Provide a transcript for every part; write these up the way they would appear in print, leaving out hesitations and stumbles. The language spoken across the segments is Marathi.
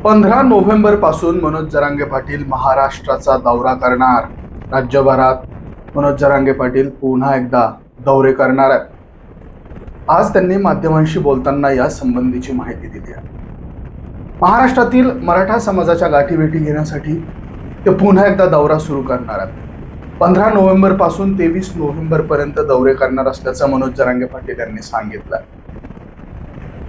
15 नोव्हेंबर पासून मनोज जरांगे पाटील महाराष्ट्राचा दौरा करणार। राज्यभरात मनोज जरांगे पाटील पुन्हा एकदा दौरे करणार आहेत। आज त्यांनी माध्यमांशी बोलताना या संबंधीची माहिती दिली आहे। महाराष्ट्रातील मराठा समाजाच्या गाठीभेटी घेण्यासाठी ते पुन्हा एकदा दौरा सुरू करणार आहेत। 15 नोव्हेंबर पासून 23 नोव्हेंबर पर्यंत दौरे करणार असल्याचं मनोज जरांगे पाटील यांनी सांगितलं।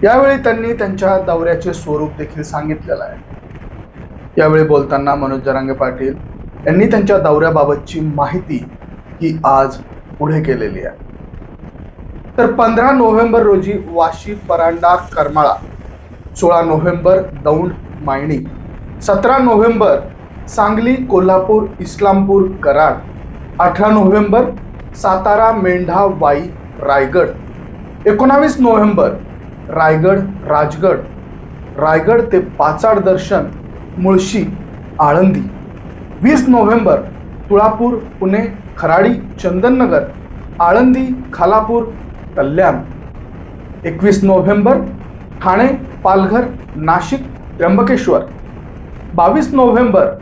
यावेळी त्यांनी त्यांच्या दौऱ्याचे स्वरूप देखील सांगितलेलं आहे। यावेळी बोलताना मनोज जरांगे पाटील यांनी त्यांच्या दौऱ्याबाबतची माहिती ही आज पुढे केलेली आहे। तर 15 नोव्हेंबर रोजी वाशी, परांडा, करमाळा, 16 नोव्हेंबर दौंड, मायणी, 17 नोव्हेंबर सांगली, कोल्हापूर, इस्लामपूर, कराड, 18 नोव्हेंबर सातारा, मेंढा, वाई, रायगड, 19 नोव्हेंबर रायगड, राजगड, रायगड ते पाचाड दर्शन, मुळशी, आळंदी, 20 नोव्हेंबर तुळापूर, पुणे, खराडी, चंदननगर, आळंदी, खालापूर, कल्याण, 21 नोव्हेंबर ठाणे, पालघर, नाशिक, त्र्यंबकेश्वर, 22 नोव्हेंबर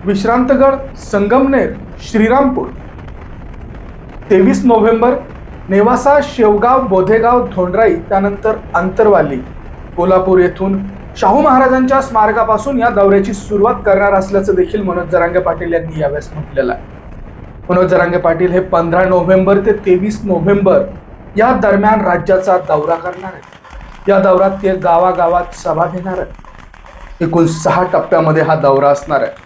विश्रांतगड, संगमनेर, श्रीरामपूर, 23 नोव्हेंबर नेवासा, शेवगाव, बोधेगाव, धोंडराई, त्यानंतर अंतरवाली, कोल्हापूर येथून शाहू महाराजांच्या स्मारकापासून या दौऱ्याची सुरुवात करणार असल्याचं देखील मनोज जरांगे पाटील यांनी यावेळेस म्हटलेलं आहे। मनोज जरांगे पाटील हे 15 नोव्हेंबर ते 23 नोव्हेंबर या दरम्यान राज्याचा दौरा करणार आहेत। या दौऱ्यात ते गावागावात सभा घेणार आहेत। एकूण 6 टप्प्यामध्ये हा दौरा असणार आहे।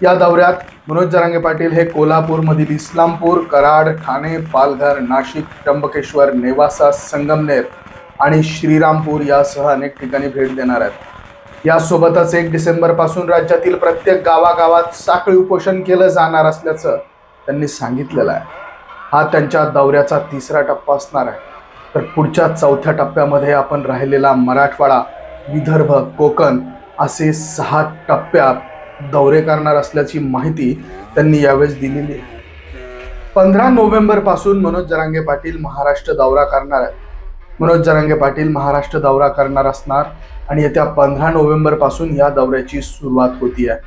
या दौऱ्यात मनोज जरांगे पाटील हे कोल्हापूरमधील इस्लामपूर, कराड, ठाणे, पालघर, नाशिक, त्र्यंबकेश्वर, नेवासा, संगमनेर आणि श्रीरामपूर यासह अनेक ठिकाणी भेट देणार आहेत। यासोबतच 1 डिसेंबर पासून राज्यातील प्रत्येक गावागावात साखळी उपोषण केलं जाणार असल्याचं त्यांनी सांगितलेलं आहे। हा त्यांच्या दौऱ्याचा 3रा टप्पा असणार आहे। तर पुढच्या 4थ्या टप्प्यामध्ये आपण राहिलेला मराठवाडा, विदर्भ, कोकण असे 6 टप्प्यात दौरे करणार असल्याची माहिती त्यांनी यावेळेस दिलेली आहे। 15 नोव्हेंबर पासून मनोज जरांगे पाटील महाराष्ट्र दौरा करणार आहेत। मनोज जरांगे पाटील महाराष्ट्र दौरा करणार असणार आणि येत्या 15 नोव्हेंबर पासून या दौऱ्याची सुरुवात होती आहे।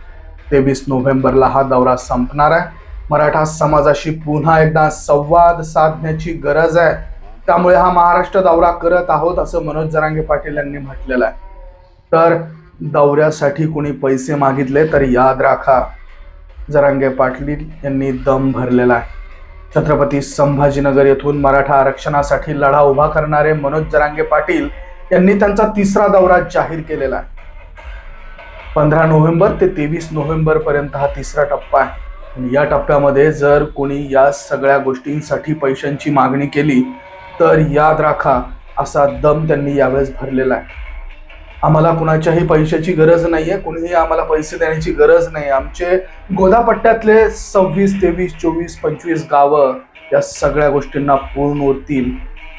23 नोव्हेंबरला हा दौरा संपणार आहे। मराठा समाजाशी पुन्हा एकदा संवाद साधण्याची गरज आहे, त्यामुळे हा महाराष्ट्र दौरा करत आहोत असं मनोज जरांगे पाटील यांनी म्हटलेलं आहे। तर दौऱ्यासाठी कोणी पैसे मागितले तर याद राखा, जरांगे पाटील यांनी दम भरलेला आहे। छत्रपती संभाजीनगर येथून मराठा आरक्षणासाठी लढा उभा करणारे मनोज जरांगे पाटील यांनी त्यांचा 3रा दौरा जाहीर केलेला आहे। 15 नोव्हेंबर ते 23 नोव्हेंबर पर्यंत हा 3रा टप्पा आहे आणि या टप्प्यामध्ये जर कोणी या सगळ्या गोष्टींसाठी पैशांची मागणी केली तर याद राखा असा दम त्यांनी यावेळेस भरलेला आहे। आम्हाला कुणाच्याही पैशाची गरज नाहीये, कोणीही आम्हाला पैसे देण्याची गरज नाही। आमचे गोदापट्ट्यातले 26, 23, 24, 25 गावं या सगळ्या गोष्टींना पूर्ण होतील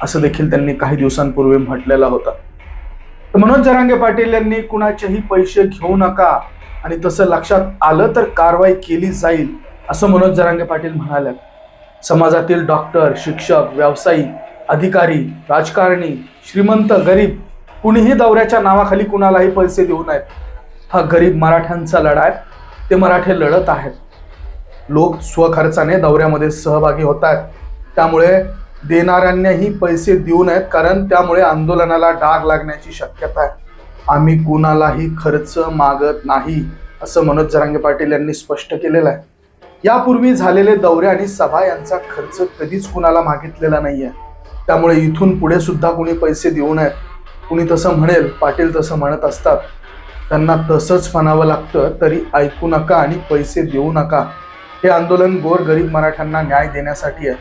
असं देखील त्यांनी काही दिवसांपूर्वी म्हटलेलं होतं। तर मनोज जरांगे पाटील यांनी कुणाचेही पैसे घेऊ नका आणि तसं लक्षात आलं तर कारवाई केली जाईल असं मनोज जरांगे पाटील म्हणाले। समाजातील डॉक्टर, शिक्षक, व्यावसायिक, अधिकारी, राजकारणी, श्रीमंत, गरीब कुणीही दौऱ्याच्या नावाखाली कुणालाही पैसे देऊ नयेत। हा गरीब मराठ्यांचा लढा आहे, ते मराठे लढत आहेत। लोक स्वखर्चाने दौऱ्यामध्ये सहभागी होत आहेत, त्यामुळे देणाऱ्यांनाही पैसे देऊ नयेत, कारण त्यामुळे आंदोलनाला डाग लागण्याची शक्यता आहे। आम्ही कुणालाही खर्च मागत नाही असं मनोज जरांगे पाटील यांनी स्पष्ट केलेलं आहे। यापूर्वी झालेले दौरे आणि सभा यांचा खर्च कधीच कुणाला मागितलेला नाहीये, त्यामुळे इथून पुढे सुद्धा कुणी पैसे देऊ नयेत। कुणी तसं म्हणेल, पाटील तसं म्हणत असतात, त्यांना तसंच म्हणावं लागतं तरी ऐकू नका आणि पैसे देऊ नका। हे आंदोलन गोरगरीब मराठ्यांना न्याय देण्यासाठी आहे,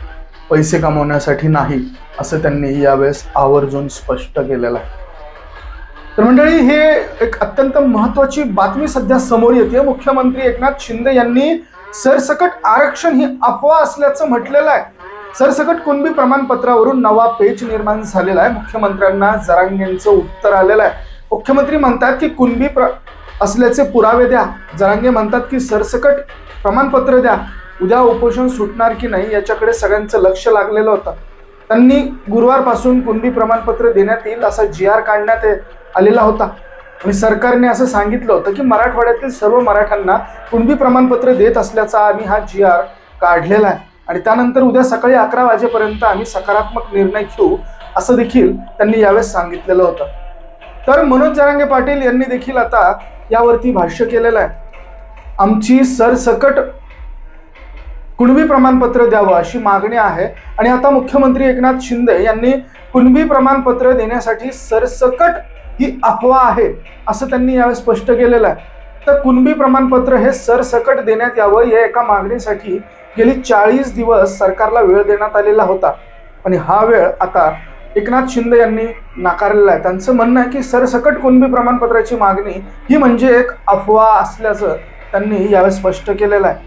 पैसे कमवण्यासाठी नाही असं त्यांनी यावेळेस आवर्जून स्पष्ट केलेलं आहे। तर मंडळी, हे एक अत्यंत महत्त्वाची बातमी सध्या समोर येते। मुख्यमंत्री एकनाथ शिंदे यांनी सरसकट आरक्षण ही अफवा असल्याचं म्हटलेलं आहे। सरसकट कुणबी प्रमाणपत्रावरून नवा पेच निर्माण झालेला आहे। मुख्यमंत्र्यांना जरांगेंचं उत्तर आलेलं आहे। मुख्यमंत्री म्हणतात की कुणबी असल्याचे पुरावे द्या। जरांगे म्हणतात की सरसकट प्रमाणपत्र द्या। उद्या उपोषण सुटणार की नाही याच्याकडे सगळ्यांचं लक्ष लागलेलं होतं। त्यांनी गुरुवारपासून कुणबी प्रमाणपत्र देण्यात येईल असा GR काढण्यात आलेला होता। आणि सरकारने असं सांगितलं होतं की मराठवाड्यातील सर्व मराठ्यांना कुणबी प्रमाणपत्र देत असल्याचा आम्ही हा GR काढलेला आहे आणि त्यानंतर उद्या सकाळी 11 वाजेपर्यंत आम्ही सकारात्मक निर्णय घेऊ असं देखील त्यांनी यावेळेस सांगितलेलं होतं. तर मनोज जरांगे पाटील यांनी देखील आता यावरती भाष्य केलेलं आहे. आमची सरसकट कुणबी प्रमाणपत्र द्यावं अशी मागणी आहे आणि आता मुख्यमंत्री एकनाथ शिंदे यांनी कुणबी प्रमाणपत्र देण्यासाठी सरसकट ही अफवा आहे असं त्यांनी यावेळी स्पष्ट केलेलं आहे. तर कुणबी प्रमाणपत्र हे सरसकट देण्यात यावं या एका मागणीसाठी गेली 40 दिवस सरकारला वेळ देण्यात आलेला होता आणि हा वेळ आता एकनाथ शिंदे यांनी नाकारलेला आहे. त्यांचं म्हणणं आहे की सरसकट कुणबी प्रमाणपत्राची मागणी ही म्हणजे एक अफवा असल्याचं त्यांनी यावेळी स्पष्ट केलेलं आहे.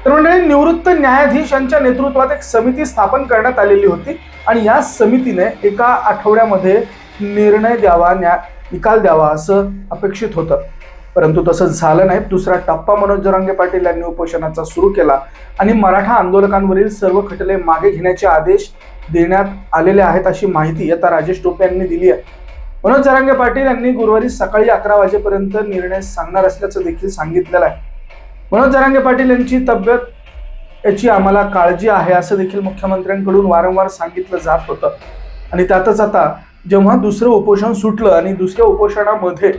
तर मंडळी, निवृत्त न्यायाधीश यांच्या नेतृत्वात एक समिती स्थापन करण्यात आलेली होती आणि या समितीने एका आठवड्यामध्ये निर्णय द्यावा, निकाल द्यावा असं अपेक्षित होतं, परंतु तसं झालं नाही. दुसरा टप्पा मनोज जरांगे पाटील यांनी उपोषणाचा सुरू केला आणि मराठा आंदोलकांवरील सर्व खटले मागे घेण्याचे आदेश देण्यात आलेले आहेत अशी माहिती आता राजेश टोपे यांनी दिली आहे. मनोज जरांगे पाटील यांनी गुरुवारी सकाळी 11 वाजेपर्यंत निर्णय सांगणार असल्याचं देखील सांगितलेलं आहे. मनोज जरांगे पाटील यांची तब्येत याची आम्हाला काळजी आहे असं देखील मुख्यमंत्र्यांकडून वारंवार सांगितलं जात होतं आणि त्यातच आता जेव्हा दुसरं उपोषण सुटलं आणि दुसऱ्या उपोषणामध्ये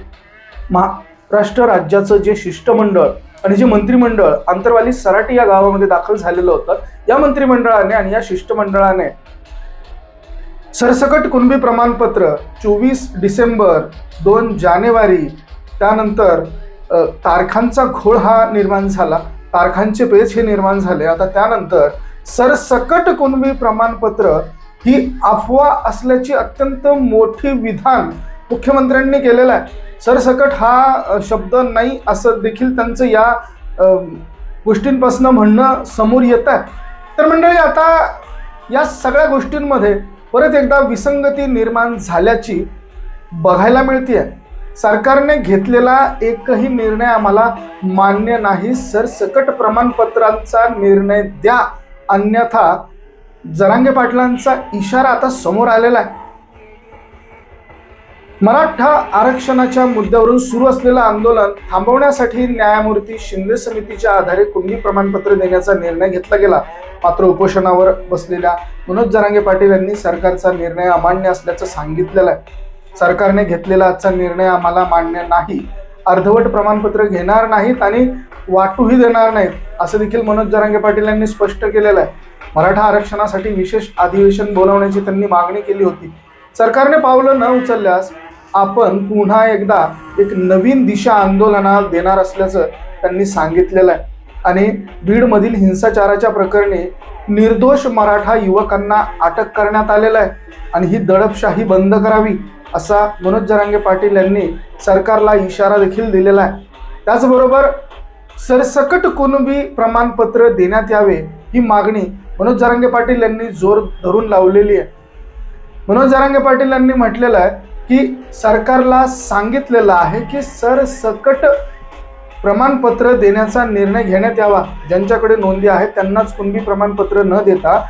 महाराष्ट्र राज्याचं जे शिष्टमंडळ आणि जे मंत्रिमंडळ आंतरवाली सराटी या गावामध्ये दाखल झालेलं होतं, या मंत्रिमंडळाने आणि या शिष्टमंडळाने सरसकट कुणबी प्रमाणपत्र 24 डिसेंबर 2 जानेवारी त्यानंतर तारखांचा घोळ हा निर्माण झाला, तारखांचे पेच हे निर्माण झाले. आता त्यानंतर सरसकट कुणबी प्रमाणपत्र ही अफवा असल्याची अत्यंत मोठी विधान मुख्यमंत्र्यांनी केलेलं आहे. सरसकट हा शब्द नाही असं देखील त्यांचं या गोष्टींपासून म्हणणं समोर येत आहे. तर मंडळी, आता या सगळ्या गोष्टींमध्ये परत एकदा विसंगती निर्माण झाल्याची बघायला मिळते. सरकारने घेतलेला एकही निर्णय आम्हाला मान्य नाही, सरसकट प्रमाणपत्रांचा निर्णय द्या, अन्यथा जरांगे पाटलांचा इशारा आता समोर आलेला आहे. मराठा आरक्षणाच्या मुद्द्यावरून सुरू असलेलं आंदोलन थांबवण्यासाठी न्यायमूर्ती शिंदे समितीच्या आधारे कुणबी प्रमाणपत्र देण्याचा निर्णय घेतला गेला. मात्र उपोषणावर बसलेल्या मनोज जरांगे पाटील यांनी सरकारचा निर्णय अमान्य असल्याचं सांगितलेलं आहे. सरकारने घेतलेला आजचा निर्णय आम्हाला मान्य नाही, अर्धवट प्रमाणपत्र घेणार नाहीत आणि वाटूही देणार नाहीत असं देखील मनोज जरांगे पाटील यांनी स्पष्ट केलेलं आहे. मराठा आरक्षणासाठी विशेष अधिवेशन बोलावण्याची त्यांनी मागणी केली होती. सरकारने पावलं न उचलल्यास आपण पुन्हा एकदा एक नवीन दिशा आंदोलनाला देणार असल्याचं त्यांनी सांगितलेलं आहे. आणि बीडमधील हिंसाचाराच्या प्रकरणी निर्दोष मराठा युवकांना अटक करण्यात आलेलं आहे आणि ही दडपशाही बंद करावी असा मनोज जरांगे पाटील यांनी सरकारला इशारा देखील दिलेला आहे. त्याचबरोबर सरसकट कुणबी प्रमाणपत्र देण्यात यावे ही मागणी मनोज जरांगे पाटील यांनी जोर धरून लावलेली आहे. मनोज जरांगे पाटील यांनी म्हटलेलं आहे की सरकारला सांगितलेलं आहे की सरसकट प्रमाणपत्र देण्याचा निर्णय घेण्यात यावा, ज्यांच्याकडे नोंदी आहेत त्यांनाच कुणबी प्रमाणपत्र न देता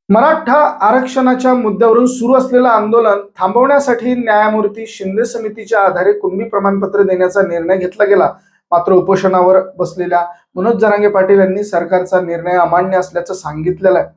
मराठा आरक्षणाच्या मुद्द्यावरून सुरू असलेलं आंदोलन थांबवण्यासाठी न्यायमूर्ती शिंदे समितीच्या आधारे कुणबी प्रमाणपत्र देण्याचा निर्णय घेतला गेला. मात्र उपोषणावर बसलेल्या मनोज जरांगे पाटील यांनी सरकारचा निर्णय अमान्य असल्याचं सांगितलेलं आहे.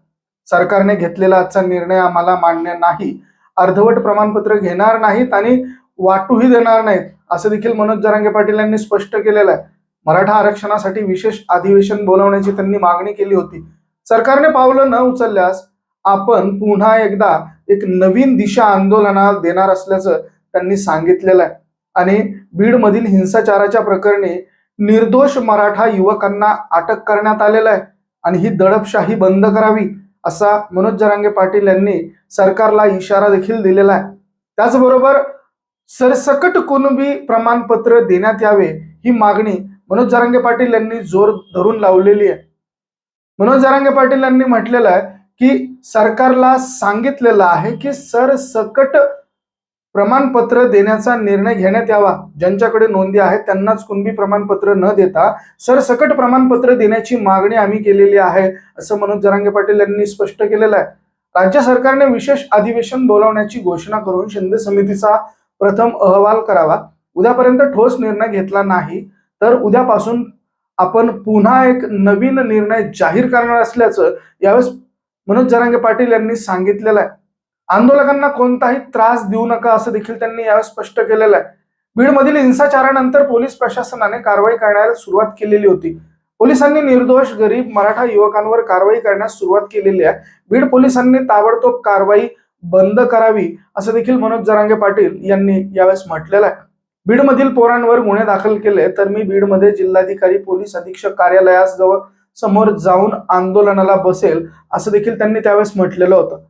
सरकारने घेतलेला आजचा निर्णय आम्हाला मान्य नाही, अर्धवट प्रमाणपत्र घेणार नाहीत आणि वाटूही देणार नाहीत असं देखील मनोज जरांगे पाटील यांनी स्पष्ट केलेलं आहे. मराठा आरक्षणासाठी विशेष अधिवेशन बोलावण्याची त्यांनी मागणी केली होती. सरकारने पावलं न उचलल्यास आपण पुन्हा एकदा एक नवीन दिशा आंदोलनाला देणार असल्याचं त्यांनी सांगितलेलं आहे. आणि बीडमधील हिंसाचाराच्या प्रकरणी निर्दोष मराठा युवकांना अटक करण्यात आलेलं आहे आणि ही दडपशाही बंद करावी असा मनोज जरांगे पाटील यांनी सरकारला इशारा देखील दिलेला आहे. त्याचबरोबर सरसकट कुणबी प्रमाणपत्र देण्यात यावे ही मागणी मनोज जरांगे पाटील यांनी जोर धरून लावलेली आहे. मनोज जरांगे पाटील यांनी म्हटलेलं आहे की सरकारला सांगितलेलं आहे की सरसकट प्रमाणपत्र देण्याचा निर्णय घेण्यात यावा, ज्यांच्याकडे नोंदी आहेत त्यांनाच कुणबी प्रमाणपत्र न देता सरसकट प्रमाणपत्र देण्याची मागणी आम्ही केलेली आहे असं मनोज जरांगे पाटील यांनी स्पष्ट केलेलं आहे. राज्य सरकारने विशेष अधिवेशन बोलावण्याची घोषणा करून शिंदे समितीचा प्रथम अहवाल करावा, उद्यापर्यंत ठोस निर्णय घेतला नाही तर उद्यापासून आपण पुन्हा एक नवीन निर्णय जाहीर करणार असल्याचं यावेळेस मनोज जरांगे पाटील यांनी सांगितलेलं आहे. आंदोलकांना कोणताही त्रास देऊ नका असं देखील त्यांनी यावेळेस स्पष्ट केलेलं आहे. बीडमधील हिंसाचारानंतर पोलीस प्रशासनाने कारवाई करण्याला सुरुवात केलेली होती. पोलिसांनी निर्दोष गरीब मराठा युवकांवर कारवाई करण्यास सुरुवात केलेली आहे. बीड पोलिसांनी ताबडतोब कारवाई बंद करावी असं देखील मनोज जरांगे पाटील यांनी यावेळेस म्हटलेलं आहे. बीडमधील पोरांवर गुन्हे दाखल केले तर मी बीडमध्ये जिल्हाधिकारी पोलीस अधीक्षक कार्यालयास जवळ समोर जाऊन आंदोलनाला बसेल असं देखील त्यांनी त्यावेळेस म्हटलेलं होतं.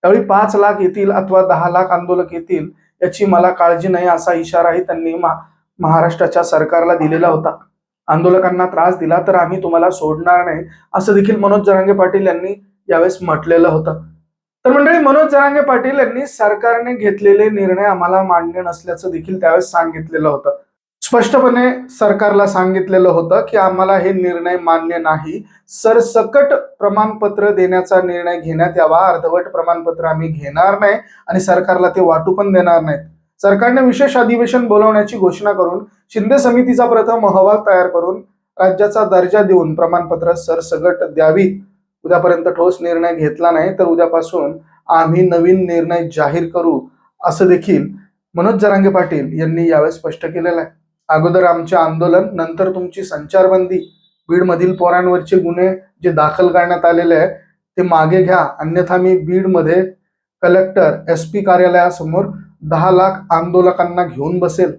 त्यावेळी 5 लाख येतील अथवा 10 लाख आंदोलक येतील याची मला काळजी नाही असा इशाराही त्यांनी महाराष्ट्राच्या सरकारला दिलेला होता. आंदोलकांना त्रास दिला तर आम्ही तुम्हाला सोडणार नाही असं देखील मनोज जरांगे पाटील यांनी यावेळेस म्हटलेलं होतं. तर मंडळी, मनोज जरांगे पाटील यांनी सरकारने घेतलेले निर्णय आम्हाला मान्य नसल्याचं देखील त्यावेळेस सांगितलेलं होतं. स्पष्टपणे सरकारला सांगितलेलं होतं की आम्हाला हे निर्णय मान्य नाही. सरसकट प्रमाणपत्र देण्याचा निर्णय घेण्यात यावा. अर्धवट प्रमाणपत्र आम्ही घेणार नाही आणि सरकारला ते वाटू पण देणार नाहीत. सरकारने विशेष अधिवेशन बोलवण्याची घोषणा करून शिंदे समितीचा प्रथम अहवाल तयार करून राज्याचा दर्जा देऊन प्रमाणपत्र सरसकट द्यावीत. उद्यापर्यंत ठोस निर्णय घेतला नाही तर उद्यापासून आम्ही नवीन निर्णय जाहीर करू असं देखील मनोज जरांगे पाटील यांनी यावेळेस स्पष्ट केलेलं आहे. अगोदर आमचे आंदोलन, नंतर तुमची संचारबंदी, बीडमधील पोरांवरचे गुन्हे जे दाखल करण्यात आलेले आहे ते मागे घ्या, अन्यथा मी बीडमध्ये कलेक्टर SP कार्यालयासमोर 10 लाख आंदोलकांना घेऊन बसेल.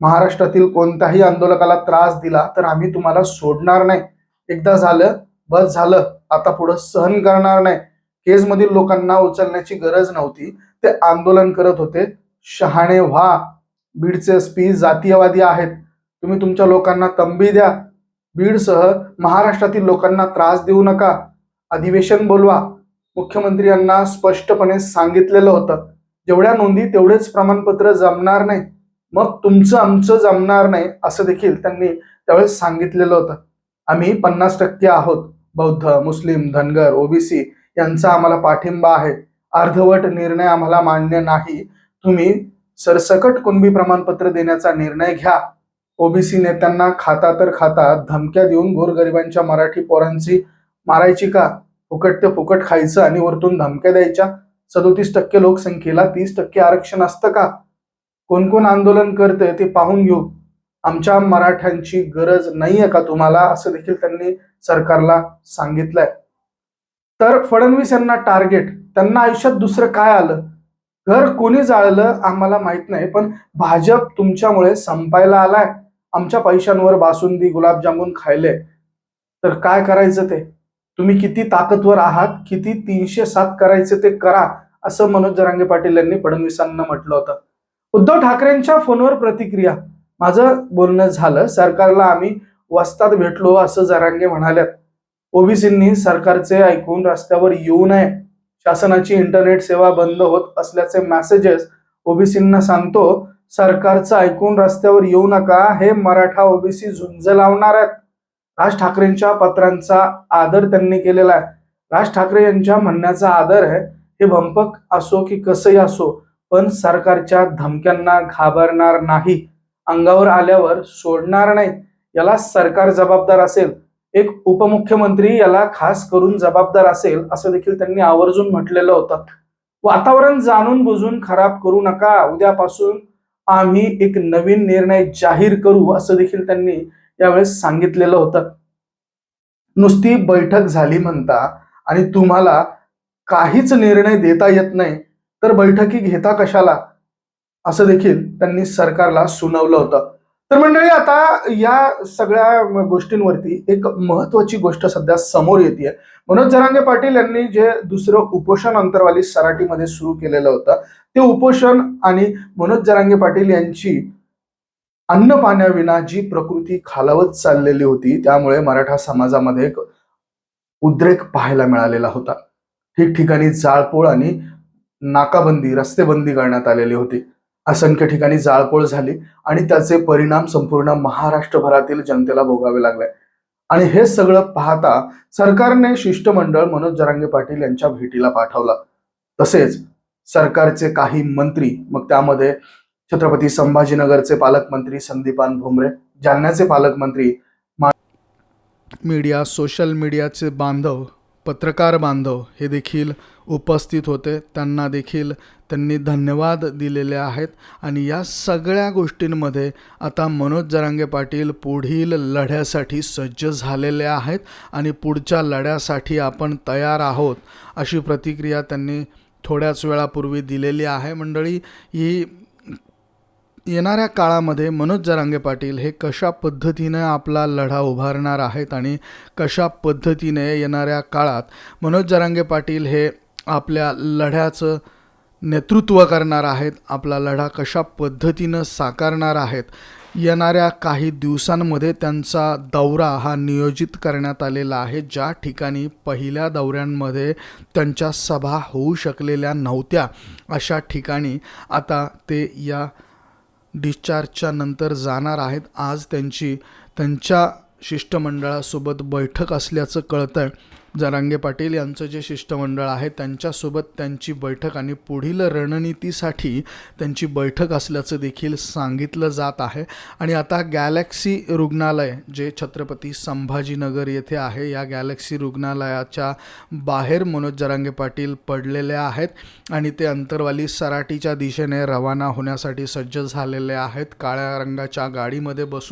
महाराष्ट्रातील कोणत्याही आंदोलकाला त्रास दिला तर आम्ही तुम्हाला सोडणार नाही. एकदा झालं बस झालं, आता पुढे सहन करणार नाही. केजमधील लोकांना उचलण्याची गरज नव्हती, ते आंदोलन करत होते. शहाणे व्हा. बीडचे SP जातीयवादी आहेत. तुम्ही तुमच्या लोकांना तंबी द्या. बीडसह महाराष्ट्रातील लोकांना त्रास देऊ नका. अधिवेशन बोलवा. मुख्यमंत्री यांना स्पष्टपणे सांगितलेलं होतं जेवढ्या नोंदी तेवढेच प्रमाणपत्र जमणार नाही, मग तुमचं आमचं जमणार नाही असं देखील त्यांनी त्यावेळेस सांगितलेलं होतं. आम्ही 50% आहोत. बौद्ध, मुस्लिम, धनगर, OBC यांचा आम्हाला पाठिंबा आहे. अर्धवट निर्णय आम्हाला मान्य नाही. तुम्ही सरसकट कुणबी प्रमाणपत्र देण्याचा निर्णय घ्या. OBC नेत्यांना खाता तर खाता, धमक्या देऊन गोरगरिबांच्या मराठी पोरांची मारायची का? फुकट ते फुकट खायचं आणि वरतून धमक्या द्यायच्या. 37% लोकसंख्येला 30% आरक्षण असतं का? कोण कोण आंदोलन करतंय ते पाहून घेऊ. आमच्या मराठ्यांची गरज नाहीये का तुम्हाला असं देखील त्यांनी सरकारला सांगितलंय. तर फडणवीस यांना टार्गेट, त्यांना आयुष्यात दुसरं काय आलं? घर कोणी जाळलं आम्हाला माहित नाही, पण भाजप तुमच्यामुळे संपायला आलाय. आमच्या पैशांवर बासुंदी गुलाबजामुन खायले तर काय करायचं ते? तुम्ही किती ताकदवर आहात, किती 307 करायचे ते करा असं मनोज जरांगे पाटील यांनी फडणवीसांना म्हटलं होतं. उद्धव ठाकरेंच्या फोनवर प्रतिक्रिया, माझं बोलणं झालं, सरकारला आम्ही वस्तात भेटलो असं जरांगे म्हणाल्यात. OBCंनी सरकारचे ऐकून रस्त्यावर येऊ नये. शासनाची इंटरनेट सेवा बंद होत असल्याचे मेसेजेस OBCंना सांगतो. सरकारचं ऐकून रस्त्यावर येऊ नका, हे मराठा OBC झुंज लावणार आहेत. राज ठाकरेंच्या पत्रांचा आदर त्यांनी केलेला आहे. राज ठाकरे यांच्या म्हणण्याचा आदर आहे. हे भंपक असो की कसंही असो, पण सरकारच्या धमक्यांना घाबरणार नाही. अंगावर आल्यावर सोडणार नाही. याला सरकार जबाबदार असेल. एक उपमुख्यमंत्री याला खास करून जबाबदार असेल असं देखील त्यांनी आवर्जून म्हटलेलं होतं. वातावरण जाणून बुजून खराब करू नका. उद्यापासून आम्ही एक नवीन निर्णय जाहीर करू असं देखील त्यांनी यावेळेस सांगितलेलं होतं. नुसती बैठक झाली म्हणता आणि तुम्हाला काहीच निर्णय देता येत नाही तर बैठकी घेता कशाला असं देखील त्यांनी सरकारला सुनावलं होतं. तर मंडळी, आता या सगळ्या गोष्टींवरती एक महत्वाची गोष्ट सध्या समोर येते. मनोज जरांगे पाटील यांनी जे दुसरं उपोषण अंतरवाली सराटीमध्ये सुरू केलेलं होतं ते उपोषण आणि मनोज जरांगे पाटील यांची अन्न पाण्याविना जी प्रकृती खालावत चाललेली होती त्यामुळे मराठा समाजामध्ये एक उद्रेक पाहायला मिळालेला होता. ठिकठिकाणी जाळपोळ आणि नाकाबंदी, रस्तेबंदी करण्यात आलेली होती. असंख्य ठिकाणी जाळपोळ झाली आणि त्याचे परिणाम संपूर्ण महाराष्ट्रभरातील जनतेला भोगावे लागले. आणि हे सगळं पाहता सरकारने शिष्टमंडळ मनोज जरांगे पाटील यांच्या भेटीला पाठवलं. तसेच सरकारचे काही मंत्री, मग त्यामध्ये छत्रपती संभाजीनगरचे पालकमंत्री संदीपान भुमरे, जालन्याचे पालकमंत्री, मीडिया, सोशल मीडियाचे बांधव, पत्रकार बांधव हे देखील उपस्थित होते. त्यांना देखील त्यांनी धन्यवाद दिलेले आहेत. आणि या सगळ्या गोष्टींमध्ये आता मनोज जरांगे पाटील पुढील लढ्यासाठी सज्ज झालेले आहेत आणि पुढच्या लढ्यासाठी आपण तयार आहोत अशी प्रतिक्रिया त्यांनी थोड्याच वेळापूर्वी दिलेली आहे. मंडळी, ही येणाऱ्या काळामध्ये मनोज जरांगे पाटील हे कशा पद्धतीने आपला लढा उभारणार आहेत आणि कशा पद्धतीने येणाऱ्या काळात मनोज जरांगे पाटील हे आपल्या लढ्याचं नेतृत्व करणार आहेत, आपला लढा कशा पद्धतीनं साकारणार आहेत, येणाऱ्या काही दिवसांमध्ये त्यांचा दौरा हा नियोजित करण्यात आलेला आहे. ज्या ठिकाणी पहिल्या दौऱ्यांमध्ये त्यांच्या सभा होऊ शकलेल्या नव्हत्या अशा ठिकाणी आता ते या डिस्चार्जच्या नंतर जाणार आहेत. आज त्यांच्या शिष्टमंडळासोबत बैठक असल्याचं कळतं आहे. जरांगे पाटील यांचं जे शिष्टमंडळ आहे त्यांच्यासोबत त्यांची बैठक आणि पुढील रणनीतीसाठी त्यांची बैठक असल्याचं देखील सांगितलं जात आहे. आणि आता गॅलेक्सी रुग्णालय जे छत्रपती संभाजीनगर येथे आहे, या गॅलेक्सी रुग्णालयाच्या बाहेर मनोज जरांगे पाटील पडलेले आहेत आणि ते अंतरवाली सराटीच्या दिशेने रवाना होण्यासाठी सज्ज झालेले आहेत. काळ्या रंगाच्या गाडीमध्ये बसून